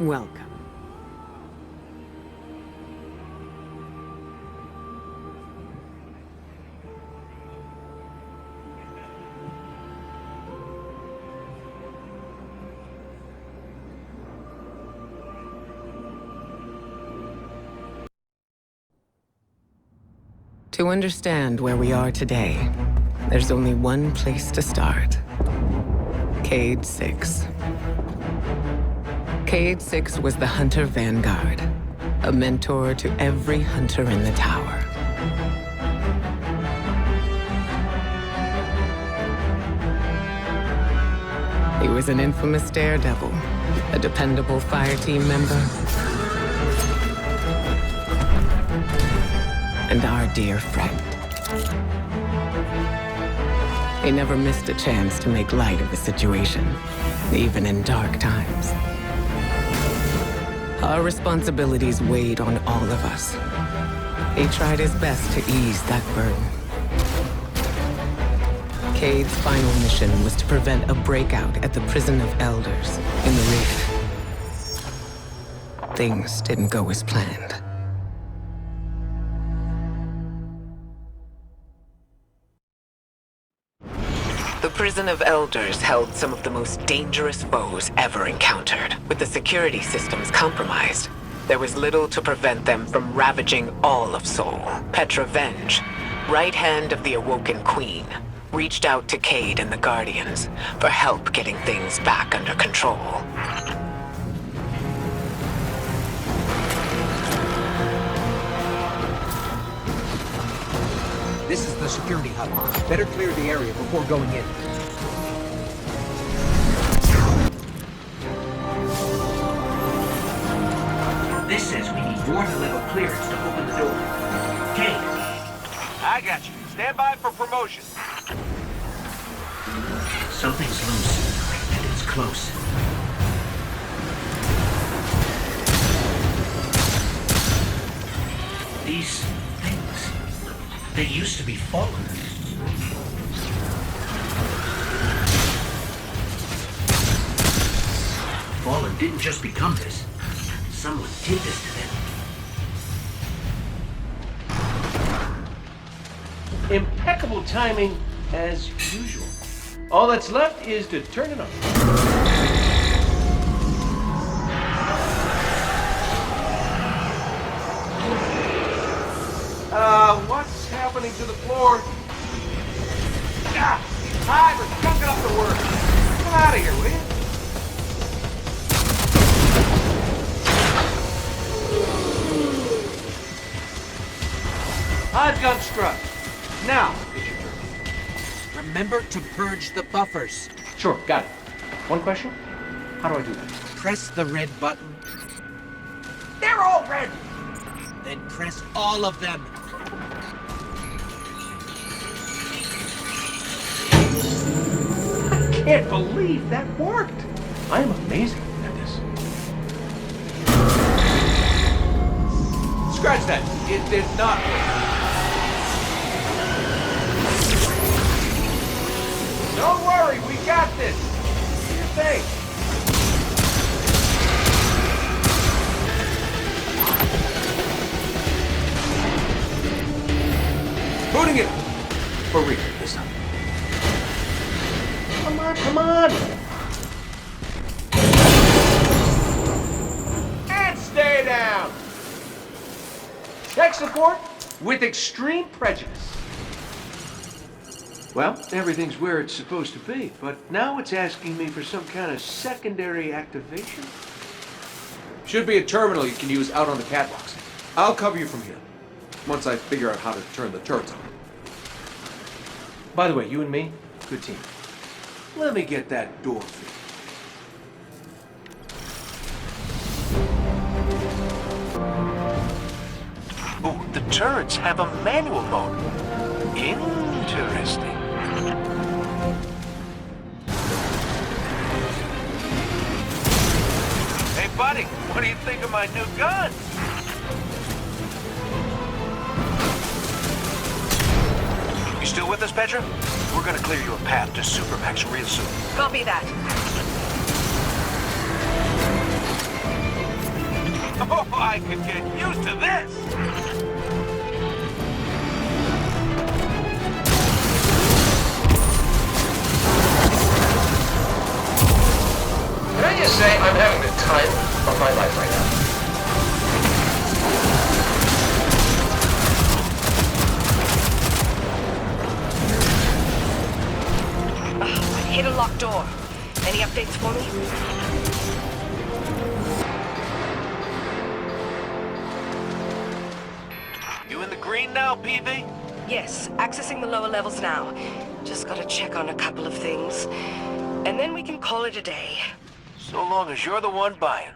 Welcome. To understand where we are today, there's only one place to start. Cayde 6. Cayde 6 was the Hunter Vanguard, a mentor to every hunter in the tower. He was an infamous daredevil, a dependable fire team member, and our dear friend. He never missed a chance to make light of the situation, even in dark times. Our responsibilities weighed on all of us. He tried his best to ease that burden. Cayde's final mission was to prevent a breakout at the Prison of Elders in the Reef. Things didn't go as planned. The Prison of Elders held some of the most dangerous foes ever encountered. With the security systems compromised, there was little to prevent them from ravaging all of Sol. Petra Venge, right hand of the Awoken Queen, reached out to Cayde and the Guardians for help getting things back under control. This is the security hub. Better clear the area before going in. This says we need warden-level clearance to open the door. Cayde. I got you. Stand by for promotion. Something's loose, and it's close. These things, they used to be fallen. Fallen didn't just become this. Someone did this to them. Impeccable timing, as usual. All that's left is to turn it on. What's happening to the floor? Hive, we're chunking up the work. Come out of here, will you? Hive gun struck. Now, get your turn. Remember to purge the buffers. Sure, got it. One question? How do I do that? Press the red button, They're all red! then press all of them. I can't believe that worked. I am amazing at this. Scratch that. It did not work. Don't worry, we got this. You're safe. Booting it. For real this time. Come on, come on. And stay down. Tech support with extreme prejudice. Well, everything's where it's supposed to be, but now it's asking me for some kind of secondary activation. Should be a terminal you can use out on the catwalks. I'll cover you from here, once I figure out how to turn the turrets on. By the way, you and me, good team. Let me get that door fixed. Oh, the turrets have a manual mode. Interesting. Hey, buddy, what do you think of my new gun? You still with us, Petra? We're gonna clear you a path to Supermax real soon. Copy that. Oh, I could get used to this! Can I just say I'm having the time of my life right now? Hit a locked door. Any updates for me? You in the green now, PV? Yes, accessing the lower levels now. Just gotta check on a couple of things. And then we can call it a day. So long as you're the one buying.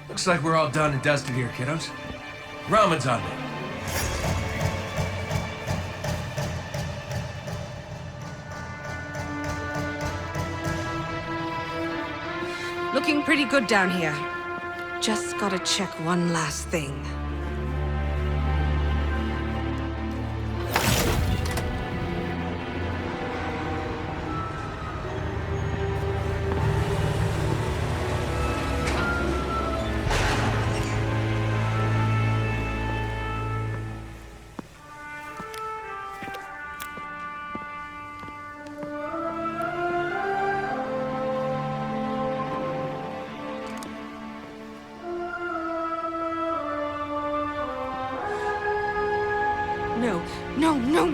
Looks like we're all done and dusted here, kiddos. Ramen's on me. Looking pretty good down here. Just gotta check one last thing.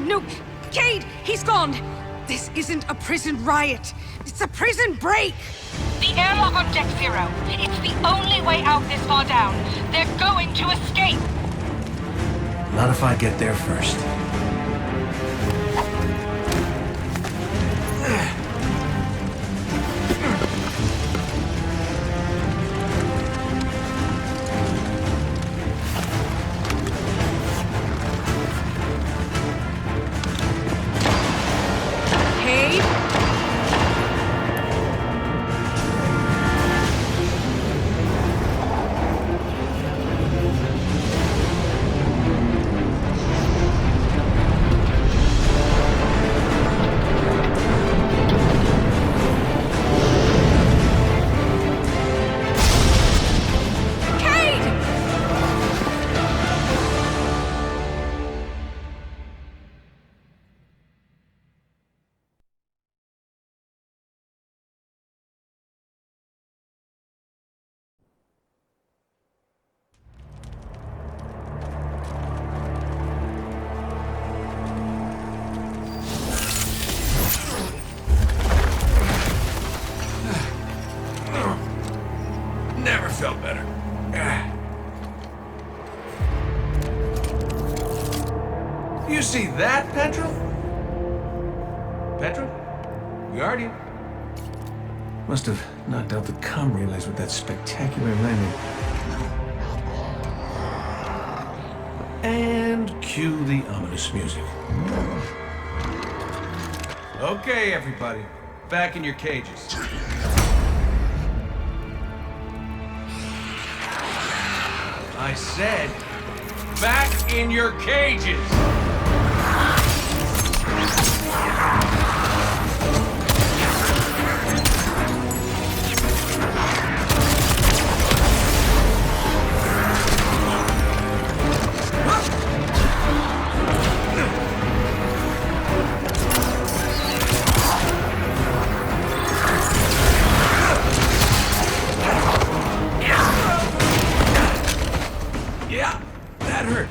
No! Cayde! He's gone! This isn't a prison riot. It's a prison break! The airlock on Deck Zero. It's the only way out this far down. They're going to escape. Not if I get there first. Never felt better. You see that, Petra? Petra? Guardian? Must have knocked out the comm relays with that spectacular landing. And cue the ominous music. Okay, everybody. Back in your cages. I said, back in your cages! Yeah, that hurt.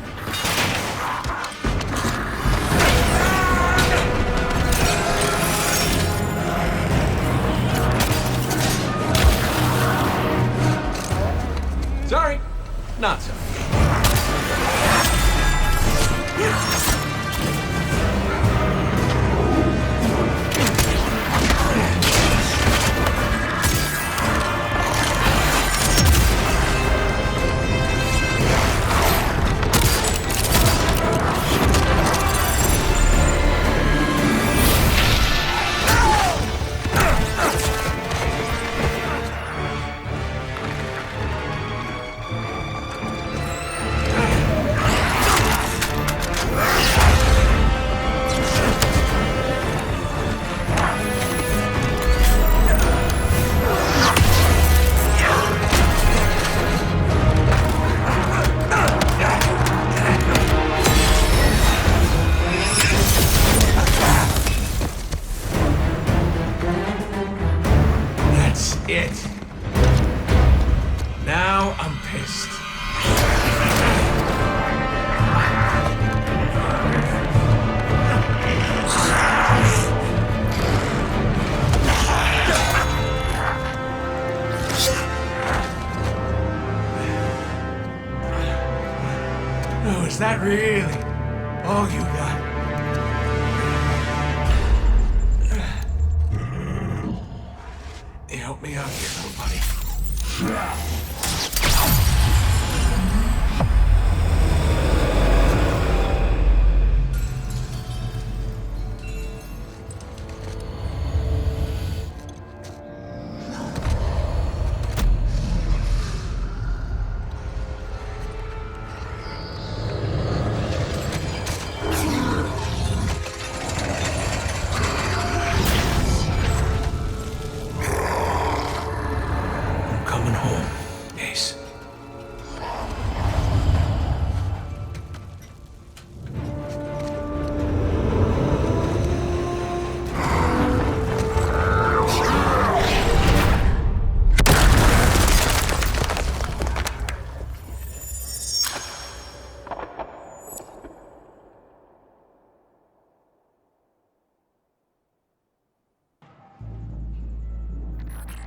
it. Now I'm pissed. Oh, is that really all you got? Help me out here, little buddy.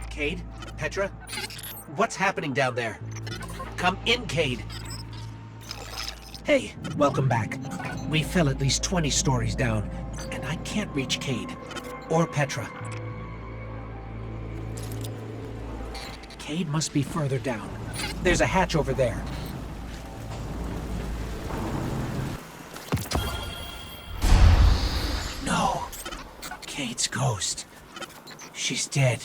Cayde? Petra? What's happening down there? Come in, Cayde. Hey, welcome back. We fell at least 20 stories down, and I can't reach Cayde. Or Petra. Cayde must be further down. There's a hatch over there. No. Cayde's ghost. She's dead.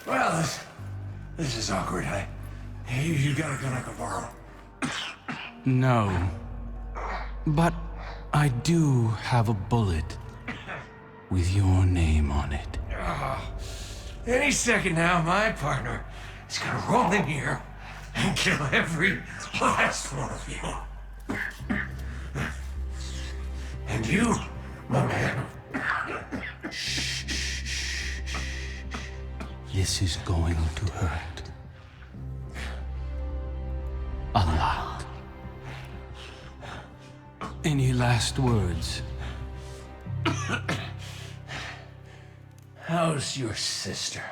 Well, this is awkward. You got a gun I can borrow? No. But I do have a bullet with your name on it. Any second now, my partner is gonna roll in here and kill every last one of you. And you, my man. This is going to hurt. A lot. Any last words? How's your sister?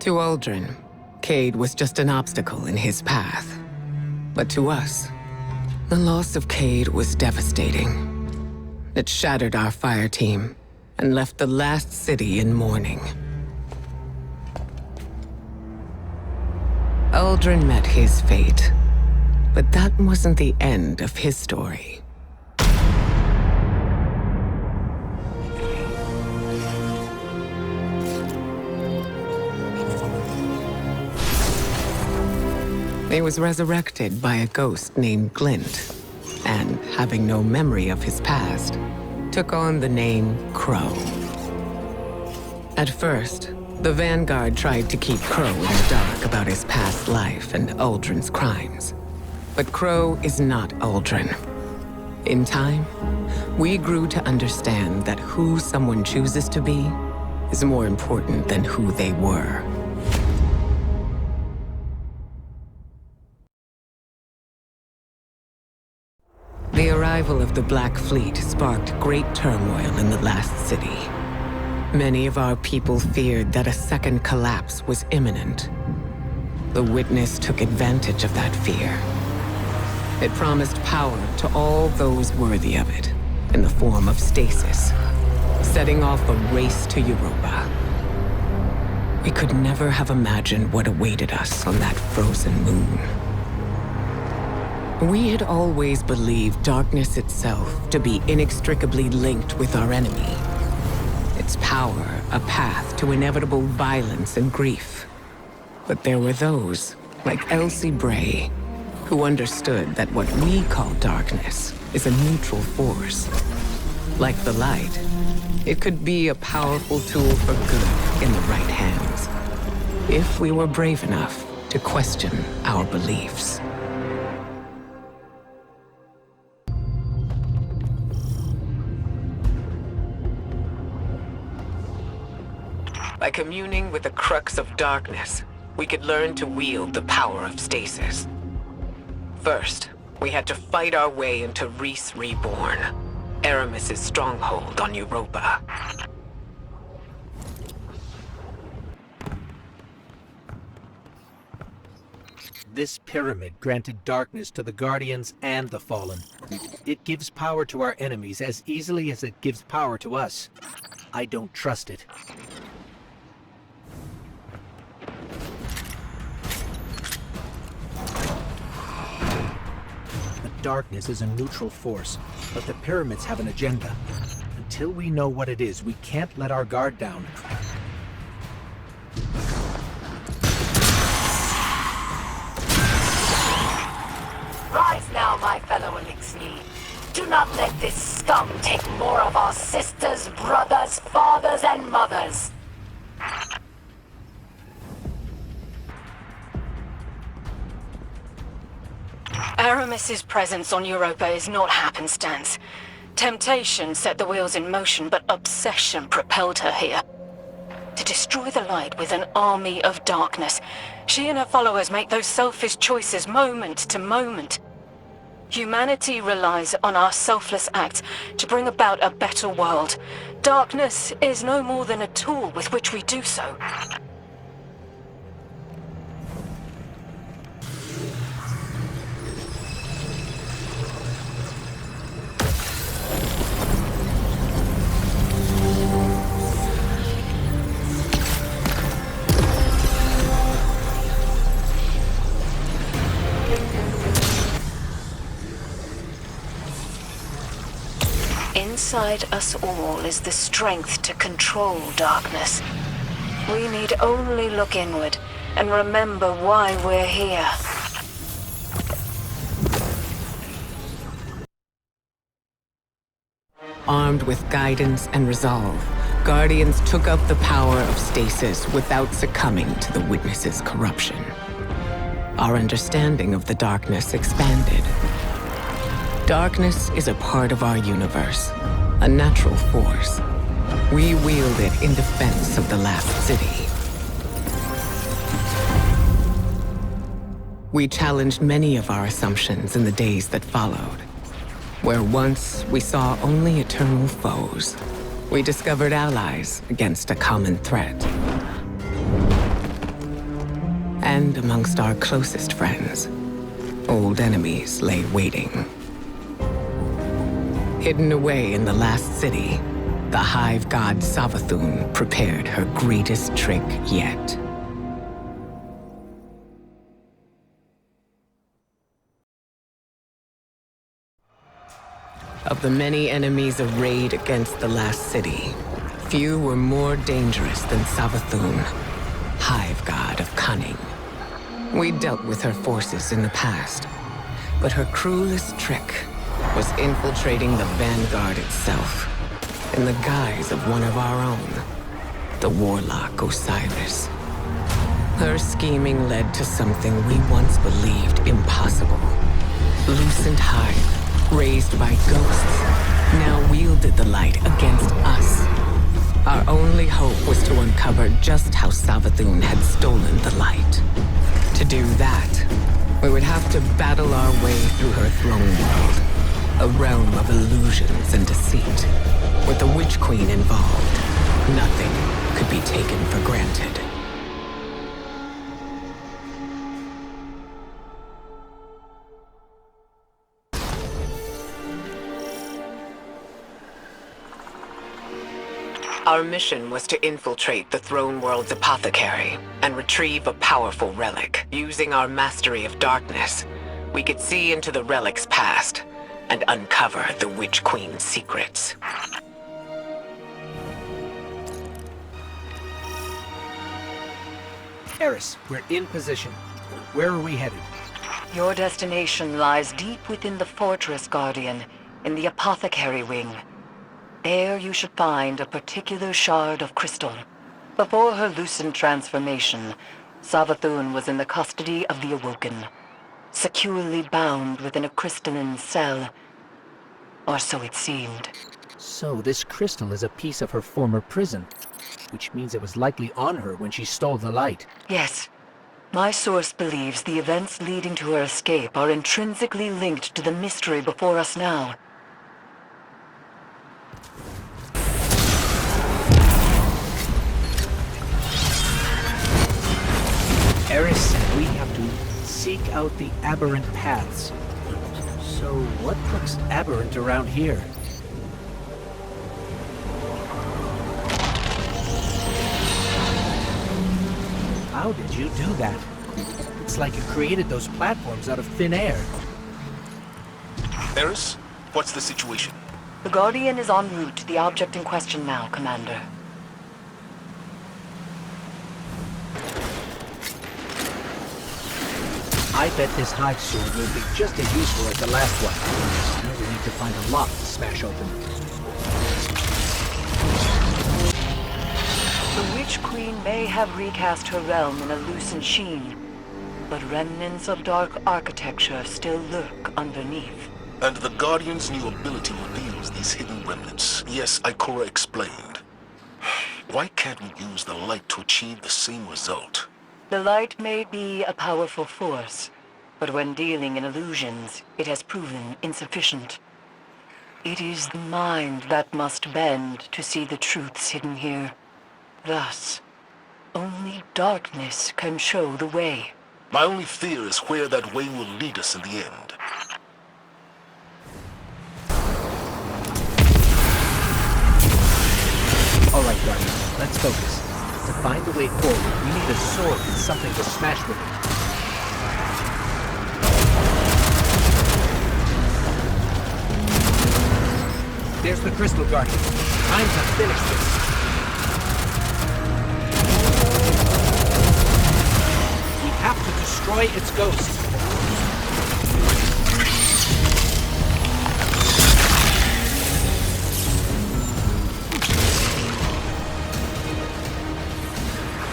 To Aldrin, Cayde was just an obstacle in his path. But to us, the loss of Cayde was devastating. It shattered our fire team and left the last city in mourning. Aldrin met his fate, but that wasn't the end of his story. He was resurrected by a ghost named Glint, and, having no memory of his past, took on the name Crow. At first, the Vanguard tried to keep Crow in the dark about his past life and Aldrin's crimes. But Crow is not Aldrin. In time, we grew to understand that who someone chooses to be is more important than who they were. The arrival of the Black Fleet sparked great turmoil in the last city. Many of our people feared that a second collapse was imminent. The Witness took advantage of that fear. It promised power to all those worthy of it, in the form of Stasis, setting off a race to Europa. We could never have imagined what awaited us on that frozen moon. We had always believed darkness itself to be inextricably linked with our enemy. Its power, a path to inevitable violence and grief. But there were those, like Elsie Bray, who understood that what we call darkness is a neutral force. Like the light, it could be a powerful tool for good in the right hands, if we were brave enough to question our beliefs. By communing with the Crux of darkness, we could learn to wield the power of Stasis. First, we had to fight our way into Reese Reborn, Aramis's stronghold on Europa. This pyramid granted darkness to the Guardians and the Fallen. It gives power to our enemies as easily as it gives power to us. I don't trust it. Darkness is a neutral force, but the pyramids have an agenda. Until we know what it is, we can't let our guard down. Rise now, my fellow Elixir. Do not let this scum take more of our sisters, brothers, fathers, and mothers. Aramis's presence on Europa is not happenstance. Temptation set the wheels in motion, but obsession propelled her here. To destroy the light with an army of darkness, she and her followers make those selfish choices moment to moment. Humanity relies on our selfless acts to bring about a better world. Darkness is no more than a tool with which we do so. Inside us all is the strength to control darkness. We need only look inward and remember why we're here. Armed with guidance and resolve, Guardians took up the power of Stasis without succumbing to the Witness's corruption. Our understanding of the darkness expanded. Darkness is a part of our universe, a natural force. We wield it in defense of the last city. We challenged many of our assumptions in the days that followed. Where once we saw only eternal foes, we discovered allies against a common threat. And amongst our closest friends, old enemies lay waiting. Hidden away in the last city, the Hive god Savathun prepared her greatest trick yet. Of the many enemies arrayed against the last city, few were more dangerous than Savathun, Hive god of cunning. We dealt with her forces in the past, but her cruelest trick was infiltrating the Vanguard itself, in the guise of one of our own, the Warlock Osiris. Her scheming led to something we once believed impossible. Lucent Hive, raised by ghosts, now wielded the light against us. Our only hope was to uncover just how Savathun had stolen the light. To do that, we would have to battle our way through her throne world, a realm of illusions and deceit. With the Witch Queen involved, nothing could be taken for granted. Our mission was to infiltrate the Throne World's apothecary and retrieve a powerful relic. Using our mastery of darkness, we could see into the relic's past and uncover the Witch Queen's secrets. Eris, we're in position. Where are we headed? Your destination lies deep within the fortress, Guardian, in the apothecary wing. There you should find a particular shard of crystal. Before her Lucent transformation, Savathun was in the custody of the Awoken, securely bound within a crystalline cell. Or so it seemed. So this crystal is a piece of her former prison, which means it was likely on her when she stole the light. Yes. My source believes the events leading to her escape are intrinsically linked to the mystery before us now. Eris said we have to seek out the aberrant paths. So what looks aberrant around here? How did you do that? It's like you created those platforms out of thin air. Eris, what's the situation? The Guardian is en route to the object in question now, Commander. I bet this Hive sword will be just as useful as the last one. Now we need to find a lock to smash open. The Witch Queen may have recast her realm in a Lucent sheen, but remnants of dark architecture still lurk underneath. And the Guardian's new ability reveals these hidden remnants. Yes, Ikora explained. Why can't we use the light to achieve the same result? The light may be a powerful force, but when dealing in illusions, it has proven insufficient. It is the mind that must bend to see the truths hidden here. Thus, only darkness can show the way. My only fear is where that way will lead us in the end. All right, Guardian, let's focus. To find the way forward, we need a sword and something to smash with it. There's the Crystal Guardian. Time to finish this. We have to destroy its ghost.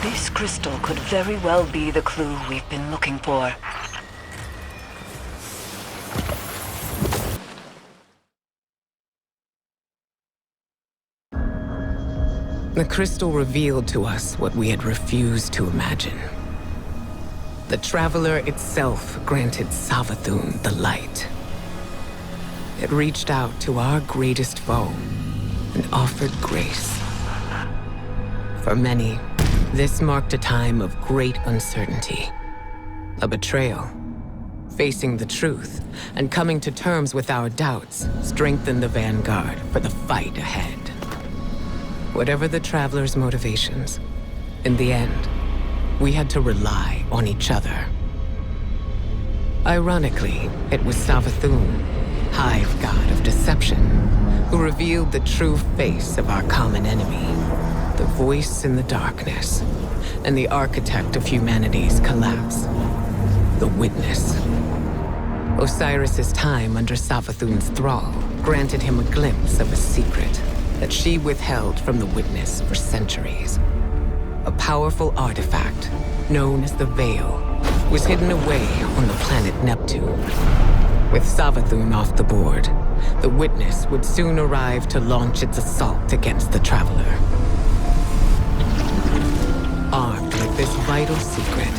This crystal could very well be the clue we've been looking for. The crystal revealed to us what we had refused to imagine. The Traveler itself granted Savathun the light. It reached out to our greatest foe and offered grace. For many, this marked a time of great uncertainty. A betrayal. Facing the truth and coming to terms with our doubts strengthened the vanguard for the fight ahead. Whatever the Traveler's motivations, in the end, we had to rely on each other. Ironically, it was Savathun, Hive god of deception, who revealed the true face of our common enemy, the voice in the darkness, and the architect of humanity's collapse, the Witness. Osiris's time under Savathun's thrall granted him a glimpse of a secret that she withheld from the Witness for centuries. A powerful artifact, known as the Veil, was hidden away on the planet Neptune. With Savathun off the board, the Witness would soon arrive to launch its assault against the Traveler. Armed with this vital secret,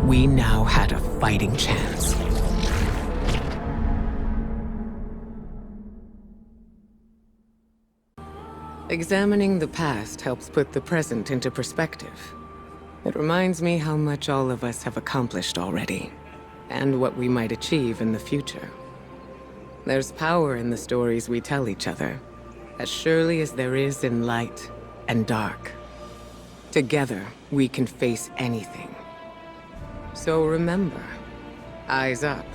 we now had a fighting chance. Examining the past helps put the present into perspective. It reminds me how much all of us have accomplished already, and what we might achieve in the future. There's power in the stories we tell each other, as surely as there is in light, and dark. Together, we can face anything. So remember, eyes up.